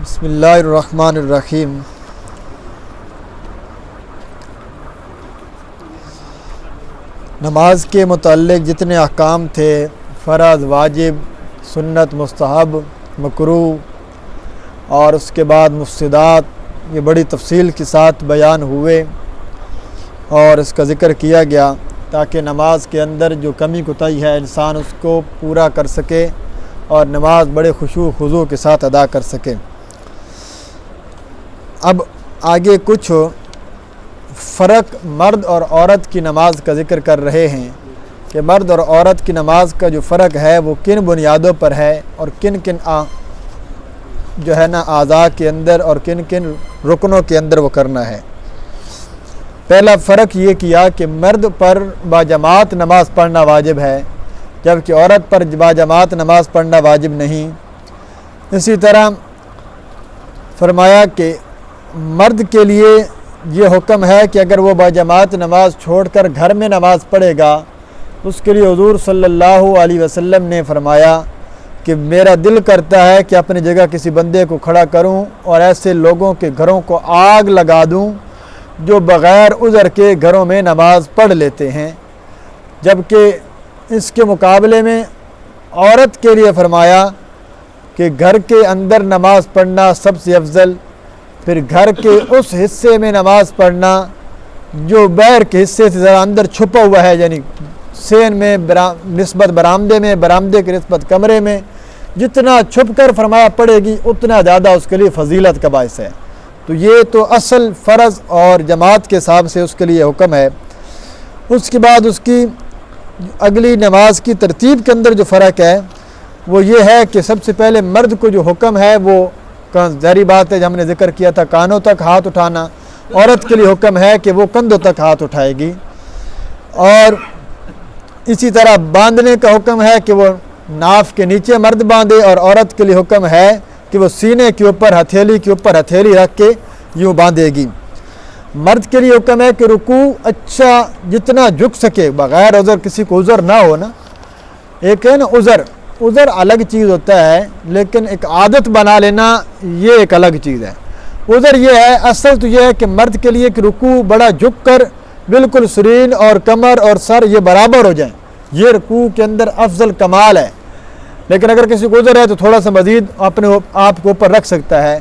بسم اللہ الرحمن الرحیم۔ نماز کے متعلق جتنے احکام تھے، فرض، واجب، سنت، مستحب، مکروہ اور اس کے بعد مفسدات، یہ بڑی تفصیل کے ساتھ بیان ہوئے اور اس کا ذکر کیا گیا تاکہ نماز کے اندر جو کمی کوتاہی ہے انسان اس کو پورا کر سکے اور نماز بڑے خشوع خضوع کے ساتھ ادا کر سکے۔ اب آگے کچھ فرق مرد اور عورت کی نماز کا ذکر کر رہے ہیں کہ مرد اور عورت کی نماز کا جو فرق ہے وہ کن بنیادوں پر ہے اور کن کن جو ہے نا اعضاء کے اندر اور کن کن رکنوں کے اندر وہ کرنا ہے۔ پہلا فرق یہ کیا کہ مرد پر باجماعت نماز پڑھنا واجب ہے جبکہ عورت پر باجماعت نماز پڑھنا واجب نہیں۔ اسی طرح فرمایا کہ مرد کے لیے یہ حکم ہے کہ اگر وہ باجماعت نماز چھوڑ کر گھر میں نماز پڑھے گا اس کے لیے حضور صلی اللہ علیہ وسلم نے فرمایا کہ میرا دل کرتا ہے کہ اپنی جگہ کسی بندے کو کھڑا کروں اور ایسے لوگوں کے گھروں کو آگ لگا دوں جو بغیر عذر کے گھروں میں نماز پڑھ لیتے ہیں، جبکہ اس کے مقابلے میں عورت کے لیے فرمایا کہ گھر کے اندر نماز پڑھنا سب سے افضل، پھر گھر کے اس حصے میں نماز پڑھنا جو باہر کے حصے سے ذرا اندر چھپا ہوا ہے، یعنی سین میں نسبت برآمدے میں، برآمدے کی نسبت کمرے میں، جتنا چھپ کر فرمایا پڑے گی اتنا زیادہ اس کے لیے فضیلت کا باعث ہے۔ تو یہ تو اصل فرض اور جماعت کے حساب سے اس کے لیے حکم ہے۔ اس کے بعد اس کی اگلی نماز کی ترتیب کے اندر جو فرق ہے وہ یہ ہے کہ سب سے پہلے مرد کو جو حکم ہے وہ ظاہری بات ہے جو ہم نے ذکر کیا تھا کانوں تک ہاتھ اٹھانا، عورت کے لیے حکم ہے کہ وہ کندھوں تک ہاتھ اٹھائے گی، اور اسی طرح باندھنے کا حکم ہے کہ وہ ناف کے نیچے مرد باندھے، اور عورت کے لیے حکم ہے کہ وہ سینے کے اوپر ہتھیلی کے اوپر ہتھیلی رکھ کے یوں باندھے گی۔ مرد کے لیے حکم ہے کہ رکوع اچھا جتنا جھک سکے بغیر عذر، کسی کو عذر نہ ہو نا، ایک ہے نا عذر الگ چیز ہوتا ہے لیکن ایک عادت بنا لینا یہ ایک الگ چیز ہے۔ عذر یہ ہے، اصل تو یہ ہے کہ مرد کے لیے کہ رکوع بڑا جھک کر بالکل سرین اور کمر اور سر یہ برابر ہو جائیں، یہ رکوع کے اندر افضل کمال ہے۔ لیکن اگر کسی کو عذر ہے تو تھوڑا سا مزید اپنے آپ کو اوپر رکھ سکتا ہے۔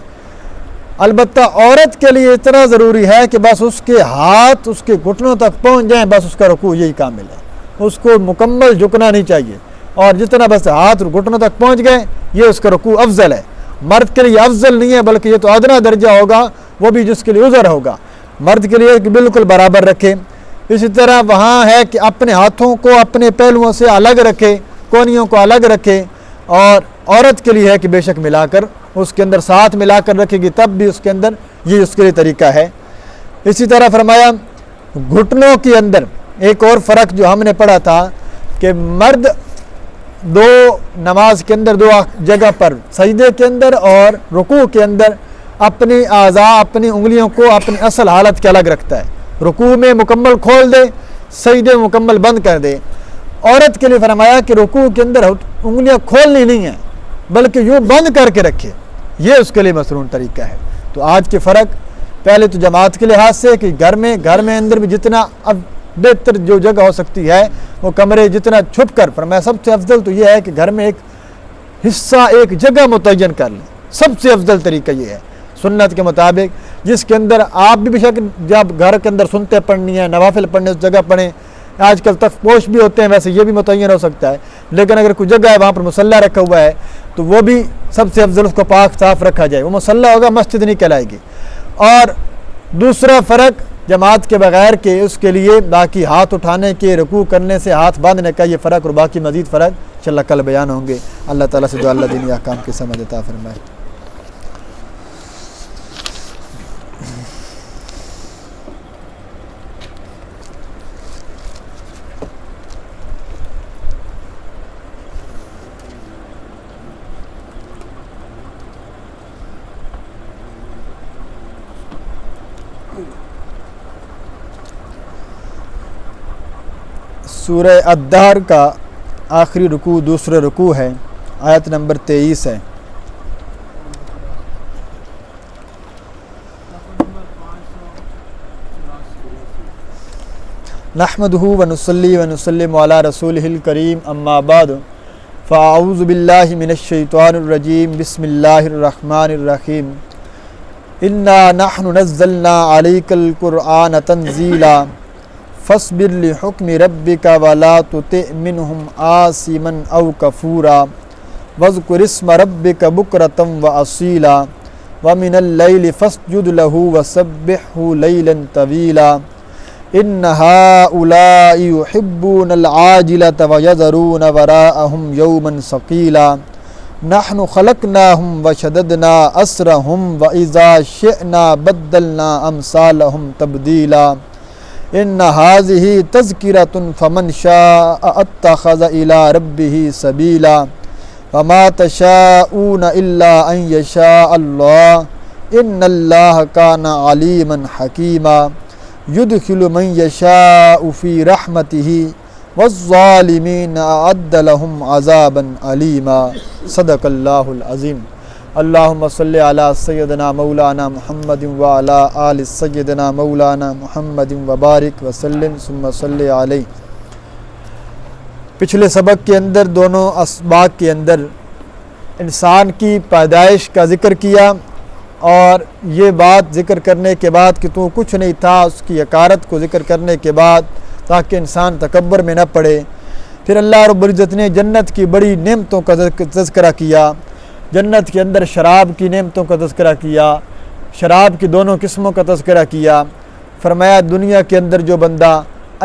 البتہ عورت کے لیے اتنا ضروری ہے کہ بس اس کے ہاتھ اس کے گھٹنوں تک پہنچ جائیں، بس اس کا رکوع یہی کامل ہے، اس کو مکمل جھکنا نہیں چاہیے، اور جتنا بس ہاتھ گھٹنوں تک پہنچ گئے یہ اس کا رکوع افضل ہے۔ مرد کے لیے افضل نہیں ہے بلکہ یہ تو ادنیٰ درجہ ہوگا، وہ بھی جس کے لیے عذر ہوگا، مرد کے لیے کہ بالکل برابر رکھے۔ اسی طرح وہاں ہے کہ اپنے ہاتھوں کو اپنے پہلوؤں سے الگ رکھے، کونیوں کو الگ رکھے، اور عورت کے لیے ہے کہ بے شک ملا کر اس کے اندر ساتھ ملا کر رکھے گی تب بھی اس کے اندر یہ اس کے لیے طریقہ ہے۔ اسی طرح فرمایا گھٹنوں کے اندر ایک اور فرق جو ہم نے پڑھا تھا کہ مرد دو نماز کے اندر دو جگہ پر سجدے کے اندر اور رکوع کے اندر اپنی اعضاء اپنی انگلیوں کو اپنی اصل حالت کے الگ رکھتا ہے، رکوع میں مکمل کھول دے، سجدے میں مکمل بند کر دے۔ عورت کے لیے فرمایا کہ رکوع کے اندر انگلیاں کھولنی نہیں ہیں بلکہ یوں بند کر کے رکھے، یہ اس کے لیے مسنون طریقہ ہے۔ تو آج کے فرق پہلے تو جماعت کے لحاظ سے کہ گھر میں اندر بھی جتنا اب بہتر جو جگہ ہو سکتی ہے وہ کمرے جتنا چھپ کر، فرمایا سب سے افضل تو یہ ہے کہ گھر میں ایک حصہ ایک جگہ متعین کر لیں، سب سے افضل طریقہ یہ ہے سنت کے مطابق، جس کے اندر آپ بھی شک جب گھر کے اندر سنتے پڑھنی ہے، نوافل پڑھنے اس جگہ پڑھیں۔ آج کل تخت پوش بھی ہوتے ہیں، ویسے یہ بھی متعین ہو سکتا ہے، لیکن اگر کوئی جگہ ہے وہاں پر مصلی رکھا ہوا ہے تو وہ بھی سب سے افضل اس کو پاک صاف رکھا جائے، وہ مصلی ہوگا، مسجد نہیں کہلائے گی۔ اور دوسرا فرق جماعت کے بغیر کہ اس کے لیے باقی ہاتھ اٹھانے کے، رکوع کرنے سے ہاتھ باندھنے کا یہ فرق اور باقی مزید فرق انشاءاللہ کل بیان ہوں گے۔ اللہ تعالیٰ سے دعا اللہ دینی احکام کی سمجھ عطا فرمائے۔ سورہ الدہر کا آخری رکوع دوسرا رکوع ہے، آیت نمبر 23 ہے۔ نحمدہ ونصلی ونسلم علی رسولہ الکریم اما بعد فاعوذ باللہ من الشیطان الرجیم بسم اللہ الرحمن الرحیم انا نحن نزلنا علیک القرآن تنزیلا فاصبر لحکم ربک ولا تطع منہم آثما او کفورا واذکر اسم ربک بکرۃ واصیلا ومن اللیل فاسجد لہ وسبحہ لیلا طویلا ان هؤلاء يحبون العاجلة ويذرون وراءهم يوما ثقيلا نحن خلقناهم وشددنا أسرهم وإذا شئنا بدلنا أمثالهم تبديلا إن هذه تذكرة فمن شاء اتخذ إلى ربه سبيلا وما تشاءون إلا أن يشاء الله إن الله كان عليما حكيما يدخل من يشاء في رحمته والظالمين أعد لهم عذابا أليما صدق الله العظيم اللهم صل على سيدنا مولانا محمد وعلى آل سيدنا مولانا محمد وبارك وسلم ثم صل عليه۔ پچھلے سبق کے اندر دونوں اسباق کے اندر انسان کی پیدائش کا ذکر کیا اور یہ بات ذکر کرنے کے بعد کہ تو کچھ نہیں تھا، اس کی حقارت کو ذکر کرنے کے بعد تاکہ انسان تکبر میں نہ پڑے، پھر اللہ رب العزت نے جنت کی بڑی نعمتوں کا تذکرہ کیا، جنت کے اندر شراب کی نعمتوں کا تذکرہ کیا، شراب کی دونوں قسموں کا تذکرہ کیا، فرمایا دنیا کے اندر جو بندہ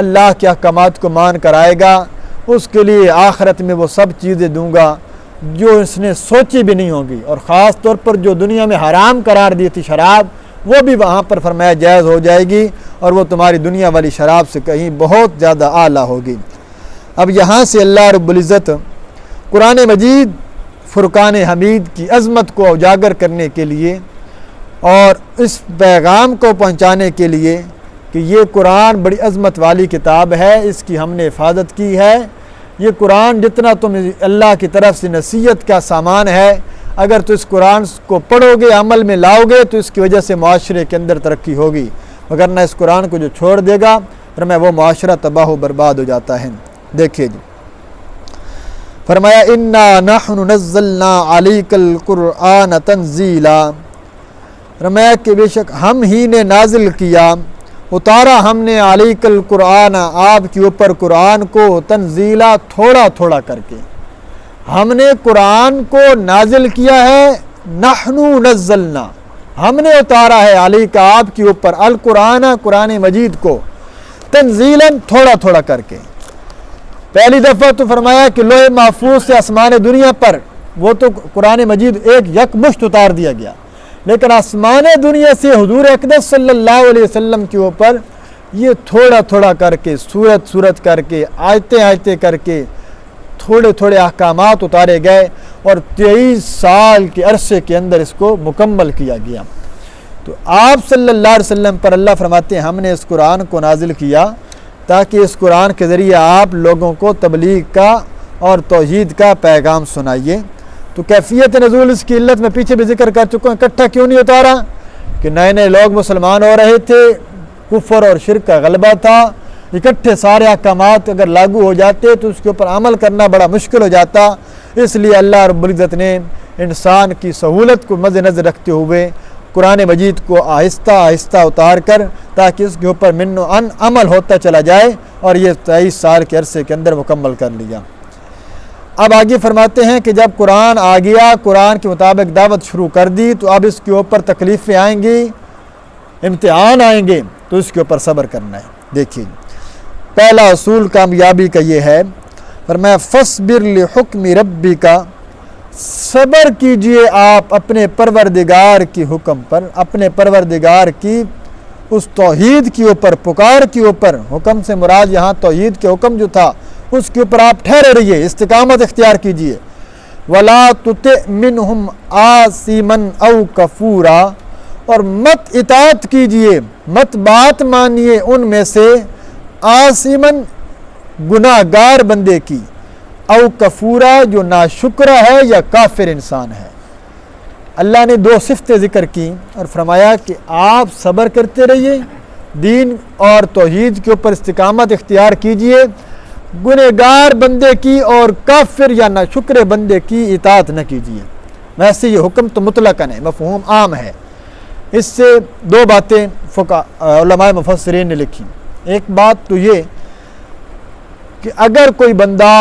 اللہ کے احکامات کو مان کر آئے گا اس کے لیے آخرت میں وہ سب چیزیں دوں گا جو اس نے سوچی بھی نہیں ہوگی، اور خاص طور پر جو دنیا میں حرام قرار دی تھی شراب وہ بھی وہاں پر فرمایا جائز ہو جائے گی، اور وہ تمہاری دنیا والی شراب سے کہیں بہت زیادہ اعلیٰ ہوگی۔ اب یہاں سے اللہ رب العزت قرآن مجید فرقان حمید کی عظمت کو اجاگر کرنے کے لیے اور اس پیغام کو پہنچانے کے لیے کہ یہ قرآن بڑی عظمت والی کتاب ہے، اس کی ہم نے حفاظت کی ہے، یہ قرآن جتنا تم اللہ کی طرف سے نصیحت کا سامان ہے، اگر تو اس قرآن کو پڑھو گے عمل میں لاؤ گے تو اس کی وجہ سے معاشرے کے اندر ترقی ہوگی، وگرنہ اس قرآن کو جو چھوڑ دے گا فرمایا وہ معاشرہ تباہ و برباد ہو جاتا ہے۔ دیکھیے جی فرمایا انا نحن نزلنا علیک القرآن تنزیلا، فرمایا کہ بے شک ہم ہی نے نازل کیا، اتارا ہم نے علیک القرآن آپ کے اوپر قرآن کو تنزیلا تھوڑا تھوڑا کر کے، ہم نے قرآن کو نازل کیا ہے، نحن نزلنا ہم نے اتارا ہے علیک آپ کے اوپر القرآن قرآن مجید کو تنزیلا تھوڑا تھوڑا کر کے۔ پہلی دفعہ تو فرمایا کہ لوح محفوظ سے آسمان دنیا پر وہ تو قرآن مجید ایک یکمشت اتار دیا گیا، لیکن آسمان دنیا سے حضور اقدس صلی اللہ علیہ وسلم کے اوپر یہ تھوڑا تھوڑا کر کے صورت کر کے آیتیں کر کے تھوڑے تھوڑے احکامات اتارے گئے، اور 23 سال کے عرصے کے اندر اس کو مکمل کیا گیا۔ تو آپ صلی اللہ علیہ وسلم پر اللہ فرماتے ہیں ہم نے اس قرآن کو نازل کیا تاکہ اس قرآن کے ذریعے آپ لوگوں کو تبلیغ کا اور توحید کا پیغام سنائیے۔ تو کیفیت نزول اس کی علت میں پیچھے بھی ذکر کر چکا ہوں، اکٹھا کیوں نہیں اتارا کہ نئے لوگ مسلمان ہو رہے تھے، کفر اور شرک کا غلبہ تھا، اکٹھے سارے احکامات اگر لاگو ہو جاتے تو اس کے اوپر عمل کرنا بڑا مشکل ہو جاتا، اس لیے اللہ رب العزت نے انسان کی سہولت کو مد نظر رکھتے ہوئے قرآن مجید کو آہستہ آہستہ اتار کر تاکہ اس کے اوپر من و ان عمل ہوتا چلا جائے، اور یہ 23 سال کے عرصے کے اندر مکمل کر لیا۔ اب آگے فرماتے ہیں کہ جب قرآن آ گیا، قرآن کے مطابق دعوت شروع کر دی، تو اب اس کے اوپر تکلیفیں آئیں گی، امتحان آئیں گے، تو اس کے اوپر صبر کرنا ہے۔ دیکھیے پہلا اصول کامیابی کا یہ ہے، فرمایا فاصبر لحکم ربک، صبر کیجئے آپ اپنے پروردگار کی حکم پر، اپنے پروردگار کی اس توحید کے اوپر، پکار کے اوپر، حکم سے مراد یہاں توحید کے حکم جو تھا اس کے اوپر آپ ٹھہرے رہیے، استقامت اختیار کیجئے۔ ولا تطع منہم آثما او کفورا، اور مت اطاعت کیجئے، مت بات مانیے ان میں سے آثما گناہ گار بندے کی، او کفورا جو ناشکرہ ہے یا کافر انسان ہے۔ اللہ نے 2 صفتیں ذکر کی اور فرمایا کہ آپ صبر کرتے رہیے دین اور توحید کے اوپر استقامت اختیار کیجئے، گنہگار بندے کی اور کافر یا ناشکر بندے کی اطاعت نہ کیجیے۔ ویسے یہ حکم تو مطلقاً ہے، مفہوم عام ہے۔ اس سے دو باتیں علماء مفسرین نے لکھی۔ ایک بات تو یہ کہ اگر کوئی بندہ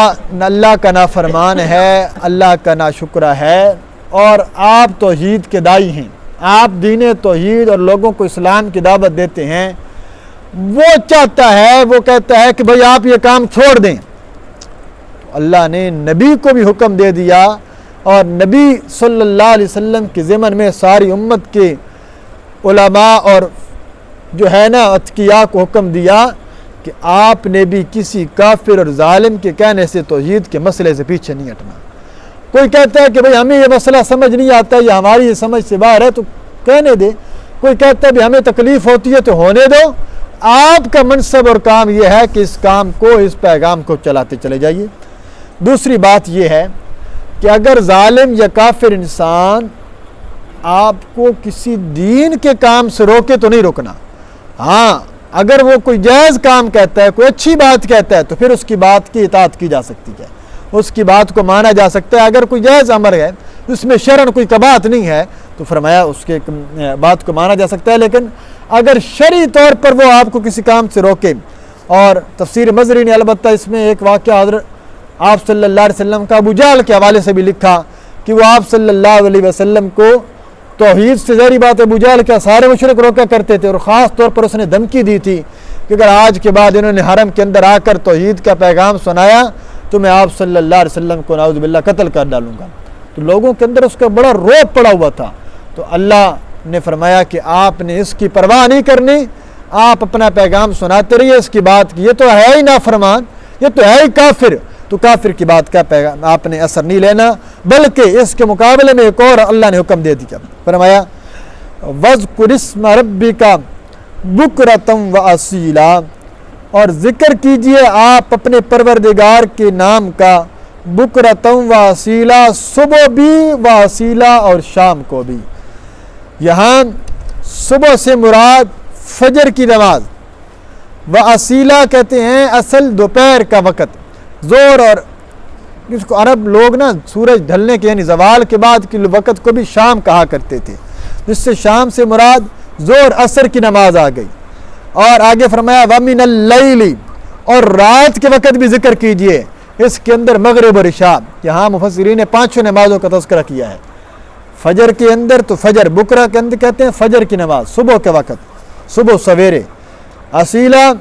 اللہ کا نافرمان ہے، اللہ کا ناشکرہ ہے، اور آپ توحید کے داعی ہیں، آپ دین توحید اور لوگوں کو اسلام کی دعوت دیتے ہیں، وہ چاہتا ہے، وہ کہتا ہے کہ بھئی آپ یہ کام چھوڑ دیں، اللہ نے نبی کو بھی حکم دے دیا، اور نبی صلی اللہ علیہ وسلم کے ضمن میں ساری امت کے علماء اور جو ہے نا اتقیاء کو حکم دیا کہ آپ نے بھی کسی کافر اور ظالم کے کہنے سے توحید کے مسئلے سے پیچھے نہیں ہٹنا۔ کوئی کہتا ہے کہ بھئی ہمیں یہ مسئلہ سمجھ نہیں آتا، یا ہماری یہ سمجھ سے باہر ہے، تو کہنے دے۔ کوئی کہتا ہے بھی ہمیں تکلیف ہوتی ہے تو ہونے دو۔ آپ کا منصب اور کام یہ ہے کہ اس کام کو، اس پیغام کو چلاتے چلے جائیے۔ دوسری بات یہ ہے کہ اگر ظالم یا کافر انسان آپ کو کسی دین کے کام سے روکے تو نہیں روکنا۔ ہاں، اگر وہ کوئی جائز کام کہتا ہے، کوئی اچھی بات کہتا ہے، تو پھر اس کی بات کی اطاعت کی جا سکتی ہے، اس کی بات کو مانا جا سکتا ہے۔ اگر کوئی جائز امر ہے، اس میں شرعن کوئی کباہت نہیں ہے، تو فرمایا اس کے بات کو مانا جا سکتا ہے۔ لیکن اگر شرعی طور پر وہ آپ کو کسی کام سے روکے، اور تفسیر مظہری نے البتہ اس میں ایک واقعہ حضرت آپ صلی اللہ علیہ وسلم کا ابو جہل کے حوالے سے بھی لکھا کہ وہ آپ صلی اللہ علیہ وسلم کو توحید سے ظاہری بات ابو جہل کے سارے مشرک روکا کرتے تھے، اور خاص طور پر اس نے دھمکی دی تھی کہ اگر آج کے بعد انہوں نے حرم کے اندر آ کر توحید کا پیغام سنایا تو میں آپ صلی اللہ علیہ وسلم کو نعوذ باللہ قتل کر ڈالوں گا۔ تو لوگوں کے اندر اس کا بڑا روب پڑا ہوا تھا۔ تو اللہ نے فرمایا کہ آپ نے اس کی پرواہ نہیں کرنی، آپ اپنا پیغام سناتے رہیے، اس کی بات کی، یہ تو ہے ہی نافرمان، یہ تو ہے ہی کافر، تو کافر کی بات کا پیغام آپ نے اثر نہیں لینا، بلکہ اس کے مقابلے میں ایک اور اللہ نے حکم دے دیا، فرمایا وَاذْكُرِ اسْمَ رَبِّكَ بُكْرَةً وَأَصِيلًا، اور ذکر کیجئے آپ اپنے پروردگار کے نام کا، بُكْرَةً وَأَصِيلًا، صبح بھی، وَأَصِيلًا، اور شام کو بھی۔ یہاں صبح سے مراد فجر کی نماز، وَأَصِيلًا کہتے ہیں اصل دوپہر کا وقت، زور، اور اس کو عرب لوگ نا سورج ڈھلنے کے یعنی زوال کے بعد کے وقت کو بھی شام کہا کرتے تھے، جس سے شام سے مراد زور عصر کی نماز آ گئی۔ اور آگے فرمایا وَمِنَ اللَّيْلِ، اور رات کے وقت بھی ذکر کیجئے، اس کے اندر مغرب اور عشاء، یہاں مفسرین نے پانچوں نمازوں کا تذکرہ کیا ہے۔ فجر کے اندر تو فجر، بکرہ کے اندر کہتے ہیں فجر کی نماز، صبح کے وقت، صبح سویرے، اصیلہ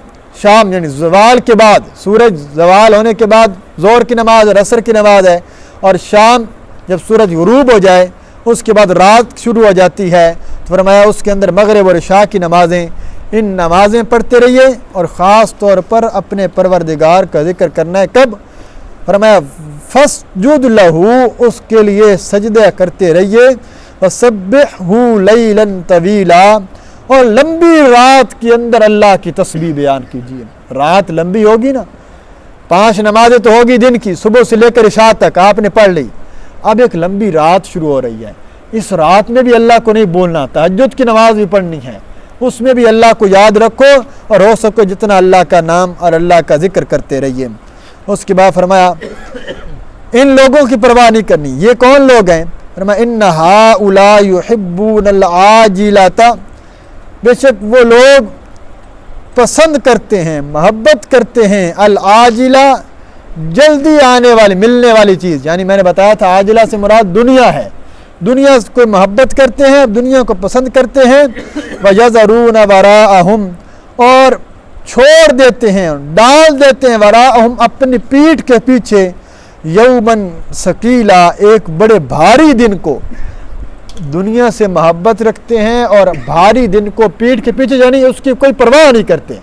شام یعنی زوال کے بعد، سورج زوال ہونے کے بعد زور کی نماز اور عصر کی نماز ہے، اور شام جب سورج غروب ہو جائے اس کے بعد رات شروع ہو جاتی ہے، تو فرمایا اس کے اندر مغرب اور عشاء کی نمازیں، ان نمازیں پڑھتے رہیے، اور خاص طور پر اپنے پروردگار کا ذکر کرنا ہے۔ کب؟ فرمایا فَاسْجُدْ لَهُ، اس کے لیے سجدہ کرتے رہیے، وَسَبِّحْهُ لَيْلًا طَوِيلًا، اور لمبی رات کے اندر اللہ کی تسبیح بیان کیجیے۔ رات لمبی ہوگی نا، 5 نمازیں تو ہوگی دن کی، صبح سے لے کر عشاء تک آپ نے پڑھ لی، اب ایک لمبی رات شروع ہو رہی ہے، اس رات میں بھی اللہ کو نہیں بولنا، تہجد کی نماز بھی پڑھنی ہے، اس میں بھی اللہ کو یاد رکھو، اور ہو سکے جتنا اللہ کا نام اور اللہ کا ذکر کرتے رہیے۔ اس کے بعد فرمایا ان لوگوں کی پرواہ نہیں کرنی۔ یہ کون لوگ ہیں؟ فرمایا ان ہؤلاء یحبون العاجلۃ، بے شک وہ لوگ پسند کرتے ہیں، محبت کرتے ہیں، العاجلہ جلدی آنے والی، ملنے والی چیز، یعنی میں نے بتایا تھا عاجلہ سے مراد دنیا ہے، دنیا کو محبت کرتے ہیں، دنیا کو پسند کرتے ہیں، وَيَذَرُونَ وَرَاءَهُمْ، اور چھوڑ دیتے ہیں، ڈال دیتے ہیں، وراءہم اپنی پیٹھ کے پیچھے، یومن ثقیلا، ایک بڑے بھاری دن کو، دنیا سے محبت رکھتے ہیں اور بھاری دن کو پیٹھ کے پیچھے، یعنی اس کی کوئی پرواہ نہیں کرتے۔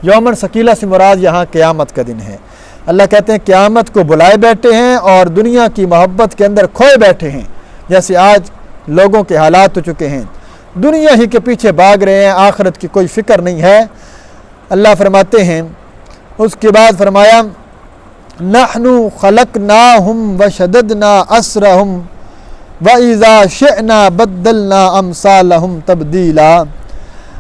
یومن ثقیلا سے مراد یہاں قیامت کا دن ہے۔ اللہ کہتے ہیں قیامت کو بلائے بیٹھے ہیں اور دنیا کی محبت کے اندر کھوئے بیٹھے ہیں، جیسے آج لوگوں کے حالات ہو چکے ہیں، دنیا ہی کے پیچھے بھاگ رہے ہیں، آخرت کی کوئی فکر نہیں ہے۔ اللہ فرماتے ہیں، اس کے بعد فرمایا نحن خلقناہم وشددنا اسرہم وَإِذَا شِئْنَا بَدَّلْنَا أَمْثَالَهُمْ تَبْدِيلًا،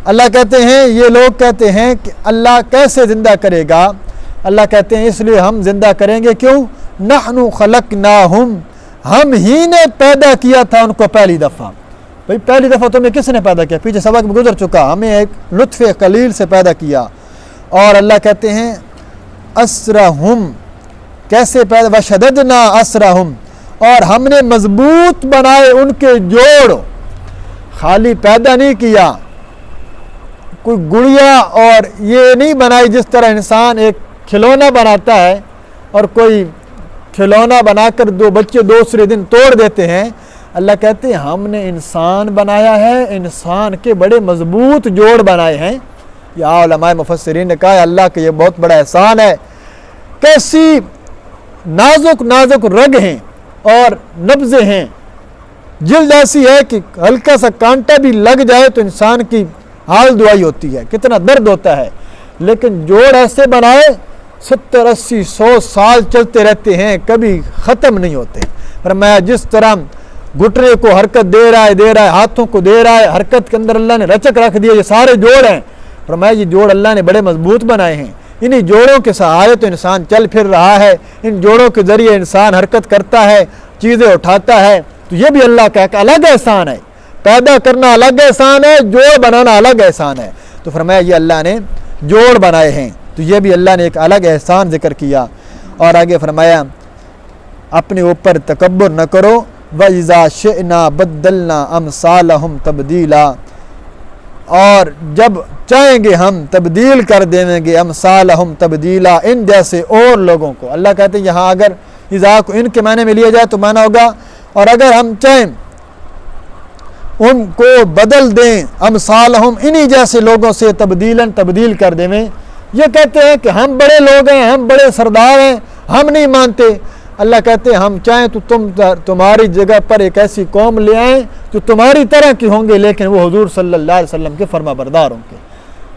اللہ کہتے ہیں یہ لوگ کہتے ہیں کہ اللہ کیسے زندہ کرے گا؟ اللہ کہتے ہیں اس لیے ہم زندہ کریں گے، کیوں؟ نحن خلقناہم، ہم ہی نے پیدا کیا تھا ان کو پہلی دفعہ۔ بھئی پہلی دفعہ تمہیں کس نے پیدا کیا؟ پیچھے سبق میں گزر چکا، ہمیں ایک لطف قلیل سے پیدا کیا۔ اور اللہ کہتے ہیں اسرہم، کیسے پیدا؟ وشددنا اسرہم، اور ہم نے مضبوط بنائے ان کے جوڑ۔ خالی پیدا نہیں کیا، کوئی گڑیا اور یہ نہیں بنائی جس طرح انسان ایک کھلونا بناتا ہے اور کوئی کھلونا بنا کر دو بچے دوسرے دن توڑ دیتے ہیں۔ اللہ کہتے ہیں ہم نے انسان بنایا ہے، انسان کے بڑے مضبوط جوڑ بنائے ہیں۔ یا علماء مفسرین نے کہا ہے اللہ کہ یہ بہت بڑا احسان ہے، کیسی نازک نازک رگ ہیں اور نبضیں ہیں، جلد ایسی ہے کہ ہلکا سا کانٹا بھی لگ جائے تو انسان کی حال دعائی ہوتی ہے، کتنا درد ہوتا ہے، لیکن جوڑ ایسے بنائے 70 80 100 سال چلتے رہتے ہیں، کبھی ختم نہیں ہوتے۔ فرمایا جس طرح گھٹنے کو حرکت دے رہا ہے، ہاتھوں کو دے رہا ہے، حرکت کے اندر اللہ نے رچک رکھ دیا، یہ سارے جوڑ ہیں۔ فرمایا یہ جوڑ اللہ نے بڑے مضبوط بنائے ہیں، انہی جوڑوں کے سہارے تو انسان چل پھر رہا ہے، ان جوڑوں کے ذریعے انسان حرکت کرتا ہے، چیزیں اٹھاتا ہے۔ تو یہ بھی اللہ کا ایک الگ احسان ہے، پیدا کرنا الگ احسان ہے، جوڑ بنانا الگ احسان ہے۔ تو فرمایا یہ اللہ نے جوڑ بنائے ہیں، تو یہ بھی اللہ نے ایک الگ احسان ذکر کیا۔ اور آگے فرمایا اپنے اوپر تکبر نہ کرو، وَإِذَا شِئْنَا بَدَّلْنَا أَمْثَالَهُمْ تَبْدِيلًا، اور جب چاہیں گے ہم تبدیل کر دیں گے امثالہم تبدیلا، ان جیسے اور لوگوں کو۔ اللہ کہتے ہیں یہاں اگر اذا کو ان کے معنی میں لیا جائے تو معنی ہوگا اور اگر ہم چاہیں ان کو بدل دیں امثالہم انہی جیسے لوگوں سے تبدیلاً تبدیل کر دیں۔ یہ کہتے ہیں کہ ہم بڑے لوگ ہیں، ہم بڑے سردار ہیں، ہم نہیں مانتے۔ اللہ کہتے ہیں ہم چاہیں تو تمہاری جگہ پر ایک ایسی قوم لے آئیں جو تمہاری طرح کی ہوں گے، لیکن وہ حضور صلی اللہ علیہ وسلم کے فرما بردار ہوں گے۔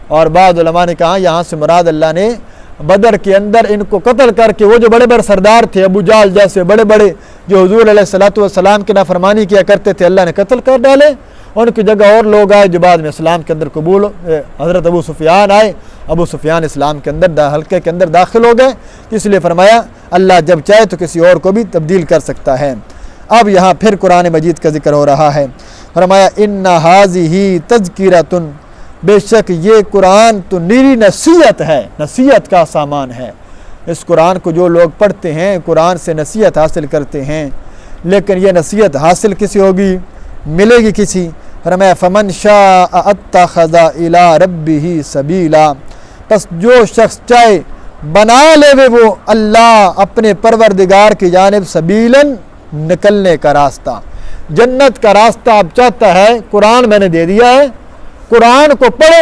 اور بعض علماء نے کہا یہاں سے مراد اللہ نے بدر کے اندر ان کو قتل کر کے وہ جو بڑے بڑے سردار تھے، ابو جہل جیسے بڑے بڑے جو حضور علیہ السلام کی نافرمانی کیا کرتے تھے، اللہ نے قتل کر ڈالے۔ ان کی جگہ اور لوگ آئے جو بعد میں اسلام کے اندر قبول، حضرت ابو سفیان آئے، ابو سفیان اسلام کے اندر حلقے کے اندر داخل ہو گئے، اس لیے فرمایا اللہ جب چاہے تو کسی اور کو بھی تبدیل کر سکتا ہے۔ اب یہاں پھر قرآن مجید کا ذکر ہو رہا ہے۔ فرمایا ان ھذہ تذکرۃ، بے شک یہ قرآن تو نیری نصیحت ہے، نصیحت کا سامان ہے۔ اس قرآن کو جو لوگ پڑھتے ہیں قرآن سے نصیحت حاصل کرتے ہیں، لیکن یہ نصیحت حاصل کسی ہوگی، ملے گی کسی۔ فرمایا فمن شاء اتخذ الی ربہ سبیلا، پس جو شخص چاہے بنا لے وہ اللہ اپنے پروردگار کی جانب سبیلاً، نکلنے کا راستہ، جنت کا راستہ اب چاہتا ہے، قرآن میں نے دے دیا ہے، قرآن کو پڑھے،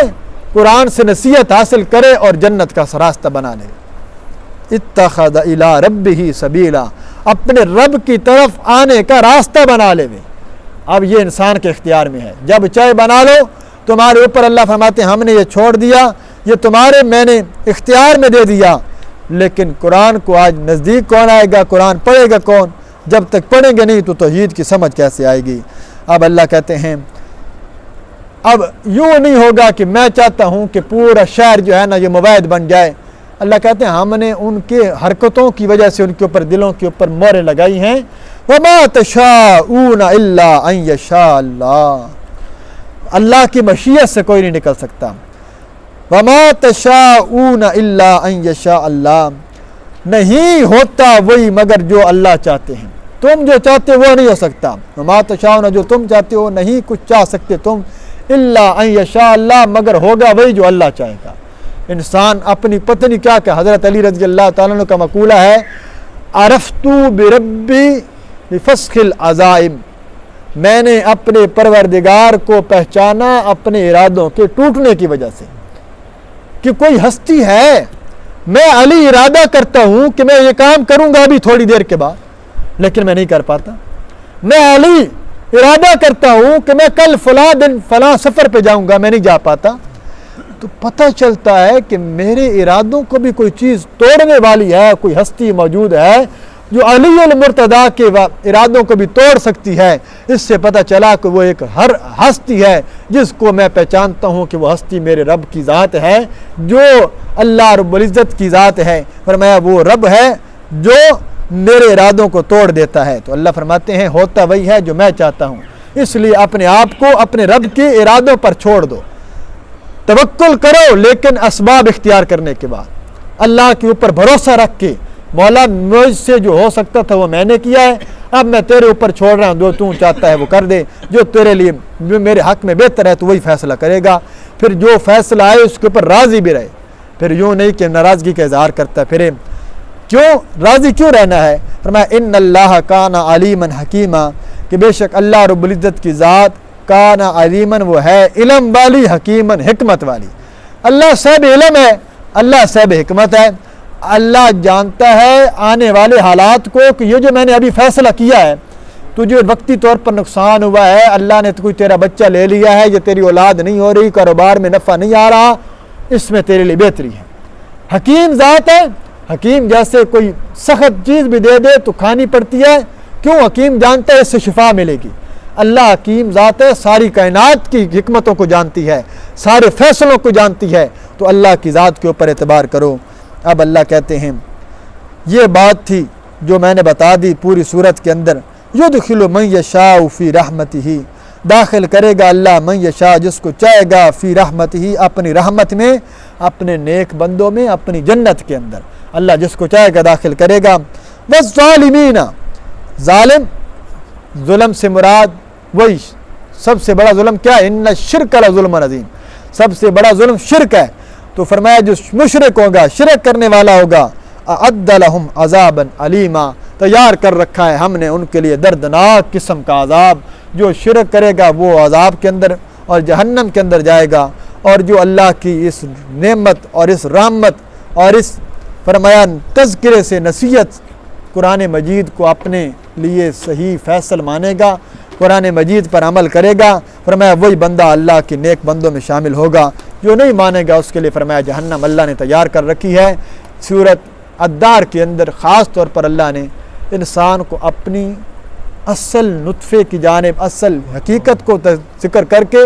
قرآن سے نصیحت حاصل کرے اور جنت کا راستہ بنا لے۔ اتخذ الی ربہ سبیلا، اپنے رب کی طرف آنے کا راستہ بنا لے۔ اب یہ انسان کے اختیار میں ہے، جب چاہے بنا لو، تمہارے اوپر اللہ فرماتے ہیں ہم نے یہ چھوڑ دیا، یہ تمہارے میں نے اختیار میں دے دیا۔ لیکن قرآن کو آج نزدیک کون آئے گا، قرآن پڑھے گا کون؟ جب تک پڑھیں گے نہیں تو توحید کی سمجھ کیسے آئے گی؟ اب اللہ کہتے ہیں اب یوں نہیں ہوگا کہ میں چاہتا ہوں کہ پورا شہر جو ہے نا یہ موحد بن جائے۔ اللہ کہتے ہیں ہم نے ان کے حرکتوں کی وجہ سے ان کے اوپر دلوں کے اوپر مہریں لگائی ہیں۔ وَمَا تَشَاءُونَ إِلَّا أَن يَشَاءَ اللَّهُ، اللہ کی مشیت سے کوئی نہیں نکل سکتا۔ وَمَا تَشَاءُونَ إِلَّا أَن يَشَاءَ اللَّهُ، نہیں ہوتا وہی مگر جو اللہ چاہتے ہیں، تم جو چاہتے وہ نہیں ہو سکتا۔ وَمَا تَشَاءُونَ، جو تم چاہتے ہو نہیں کچھ چاہ سکتے تم، إِلَّا أَن يَشَاءَ اللَّهُ، مگر ہوگا وہی جو اللہ چاہے گا۔ انسان اپنی پتنی کیا کہ حضرت علی رضی اللہ تعالیٰ عنہ کا مقولہ ہے عرفت بربی بفسخ العزائم، میں نے اپنے پروردگار کو پہچانا اپنے ارادوں کے ٹوٹنے کی وجہ سے، کہ کوئی ہستی ہے، میں علی ارادہ کرتا ہوں کہ میں یہ کام کروں گا ابھی تھوڑی دیر کے بعد، لیکن میں نہیں کر پاتا۔ میں علی ارادہ کرتا ہوں کہ میں کل فلاں دن فلاں سفر پہ جاؤں گا، میں نہیں جا پاتا۔ تو پتہ چلتا ہے کہ میرے ارادوں کو بھی کوئی چیز توڑنے والی ہے، کوئی ہستی موجود ہے، جو علی المرتضیٰ کے ارادوں کو بھی توڑ سکتی ہے، اس سے پتہ چلا کہ وہ ایک ہر ہستی ہے جس کو میں پہچانتا ہوں کہ وہ ہستی میرے رب کی ذات ہے، جو اللہ رب العزت کی ذات ہے۔ فرمایا وہ رب ہے جو میرے ارادوں کو توڑ دیتا ہے۔ تو اللہ فرماتے ہیں ہوتا وہی ہے جو میں چاہتا ہوں، اس لیے اپنے آپ کو اپنے رب کے ارادوں پر چھوڑ دو، توکل کرو لیکن اسباب اختیار کرنے کے بعد، اللہ کے اوپر بھروسہ رکھ کے مولا مجھ سے جو ہو سکتا تھا وہ میں نے کیا ہے، اب میں تیرے اوپر چھوڑ رہا ہوں، جو تو چاہتا ہے وہ کر دے، جو تیرے لیے جو میرے حق میں بہتر ہے تو وہی فیصلہ کرے گا، پھر جو فیصلہ آئے اس کے اوپر راضی بھی رہے، پھر یوں نہیں کہ ناراضگی کا اظہار کرتا پھرے۔ کیوں راضی کیوں رہنا ہے؟ فرمایا ان اللہ کان علیما حکیما، کہ بے شک اللہ رب العزت کی ذات کان علیما، وہ ہے علم والی، حکیما حکمت والی۔ اللہ صاحب علم ہے، اللہ صاحب حکمت ہے، اللہ جانتا ہے آنے والے حالات کو کہ یہ جو میں نے ابھی فیصلہ کیا ہے، تجھے وقتی طور پر نقصان ہوا ہے، اللہ نے کوئی تیرا بچہ لے لیا ہے، یہ تیری اولاد نہیں ہو رہی، کاروبار میں نفع نہیں آ رہا، اس میں تیرے لیے بہتری ہے۔ حکیم ذات ہے، حکیم جیسے کوئی سخت چیز بھی دے دے تو کھانی پڑتی ہے، کیوں؟ حکیم جانتا ہے اس سے شفا ملے گی۔ اللہ حکیم ذات ہے، ساری کائنات کی حکمتوں کو جانتی ہے، سارے فیصلوں کو جانتی ہے، تو اللہ کی ذات کے اوپر اعتبار کرو۔ اب اللہ کہتے ہیں یہ بات تھی جو میں نے بتا دی پوری صورت کے اندر، یدخل من یشاء فی رحمتہ، داخل کرے گا اللہ من یشاء جس کو چاہے گا، فی رحمتہ اپنی رحمت میں، اپنے نیک بندوں میں، اپنی جنت کے اندر اللہ جس کو چاہے گا داخل کرے گا۔ والظالمین، ظالم، ظلم سے مراد وہی سب سے بڑا ظلم کیا ہے؟ ان الشرک لظلم عظیم، سب سے بڑا ظلم شرک ہے۔ تو فرمایا جو مشرک ہوگا، شرک کرنے والا ہوگا، اعد لہم عذابا علیما، تیار کر رکھا ہے ہم نے ان کے لیے دردناک قسم کا عذاب۔ جو شرک کرے گا وہ عذاب کے اندر اور جہنم کے اندر جائے گا، اور جو اللہ کی اس نعمت اور اس رحمت اور اس فرمایا تذکرے سے نصیحت قرآن مجید کو اپنے لیے صحیح فیصل مانے گا، قرآن مجید پر عمل کرے گا، فرمایا وہی بندہ اللہ کے نیک بندوں میں شامل ہوگا۔ جو نہیں مانے گا اس کے لیے فرمایا جہنم اللہ نے تیار کر رکھی ہے۔ سورۃ الدار کے اندر خاص طور پر اللہ نے انسان کو اپنی اصل نطفے کی جانب، اصل حقیقت کو ذکر کر کے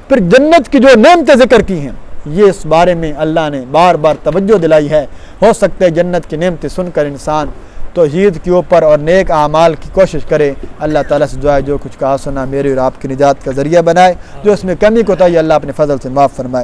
پھر جنت کی جو نعمتیں ذکر کی ہیں، یہ اس بارے میں اللہ نے بار بار توجہ دلائی ہے۔ ہو سکتا ہے جنت کی نعمتیں سن کر انسان توحید کے اوپر اور نیک اعمال کی کوشش کرے۔ اللہ تعالیٰ سے دعا ہے جو کچھ کہا سنا میرے اور آپ کی نجات کا ذریعہ بنائے، جو اس میں کمی کوتاہی اللہ اپنے فضل سے معاف فرمائے۔